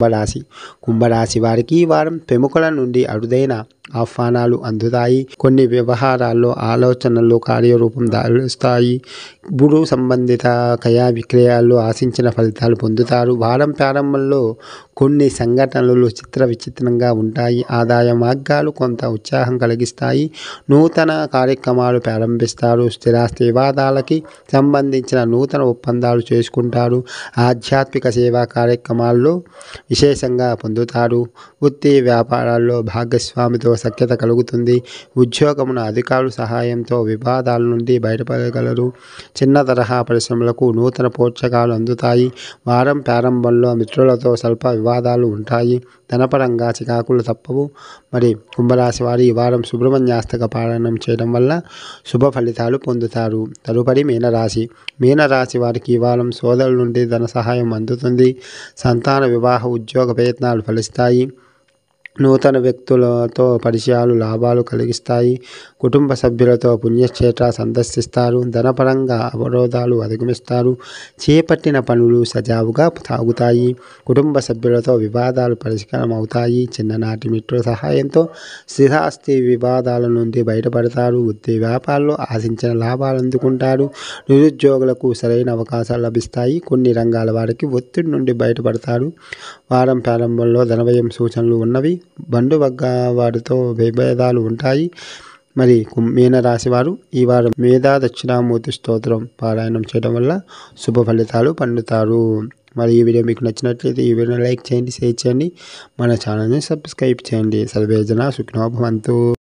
కుంభరాశి. కుంభరాశి వారికి ఈ వారం ప్రముఖుల నుండి అరుదైన ఆహ్వానాలు అందుతాయి. కొన్ని వ్యవహారాల్లో ఆలోచనలు కార్యరూపం దాలుస్తాయి. భూ సంబంధిత క్రయ విక్రయాల్లో ఆశించిన ఫలితాలు పొందుతారు. వారం ప్రారంభంలో కొన్ని సంఘటనలు విచిత్రంగా ఉంటాయి. ఆదాయ మార్గాలు కొంత ఉత్సాహం కలిగిస్తాయి. నూతన కార్యక్రమాలు ప్రారంభిస్తారు. స్థిరాస్తి వివాదాలకి సంబంధించిన నూతన ఒప్పందాలు చేసుకుంటారు. ఆధ్యాత్మిక సేవా కార్యక్రమాల్లో విశేషంగా పొందుతారు. వృత్తి వ్యాపారాల్లో భాగస్వామితో సఖ్యత కలుగుతుంది. ఉద్యోగమున అధికారుల సహాయంతో వివాదాల నుండి బయటపడగలరు. చిన్న తరహా పరిశ్రమలకు నూతన ప్రోత్సాహకాలు అందుతాయి. వారం ప్రారంభంలో మిత్రులతో స్వల్ప వివాదాలు ఉంటాయి. ధనపరంగా చికాకులు తప్పవు. మరి కుంభరాశి వారి ఈ వారం సుబ్రహ్మణ్యాష్టక పారాయణం చేయడం వల్ల శుభ ఫలితాలు పొందుతారు. తదుపరి మీనరాశి. మీనరాశి వారికి ఈ వారం సోదరుల నుండి ధన సహాయం అందుతుంది. సంతాన వివాహ ఉద్యోగ ప్రయత్నాలు ఫలిస్తాయి. నూతన వ్యక్తులతో పరిచయాలు లాభాలు కలిగిస్తాయి. కుటుంబ సభ్యులతో పుణ్యక్షేత్ర సందర్శిస్తారు. ధనపరంగా అవరోధాలు అధిగమిస్తారు. చేపట్టిన పనులు సజావుగా సాగుతాయి. కుటుంబ సభ్యులతో వివాదాలు పరిష్కారం అవుతాయి. చిన్ననాటి మిత్రుల సహాయంతో స్థిరాస్తి వివాదాల నుండి బయటపడతారు. వృత్తి వ్యాపారాల్లో ఆశించిన లాభాలు అందుకుంటారు. నిరుద్యోగులకు సరైన అవకాశాలు లభిస్తాయి. కొన్ని రంగాల వారికి ఒత్తిడి నుండి బయటపడతారు. వారం ప్రారంభంలో ధనవ్యయం సూచనలు ఉన్నవి. బంధువర్గ వారితో విభేదాలు ఉంటాయి. మరి మీనరాశి వారు ఈ వారం మేధా దక్షిణామూర్తి స్తోత్రం పారాయణం చేయడం వల్ల శుభ ఫలితాలు పొందుతారు. మరి ఈ వీడియో మీకు నచ్చినట్లయితే ఈ వీడియోని లైక్ చేయండి, షేర్ చేయండి, మన ఛానల్ని సబ్స్క్రైబ్ చేయండి. సర్వేజన సుఖినో భవంతు.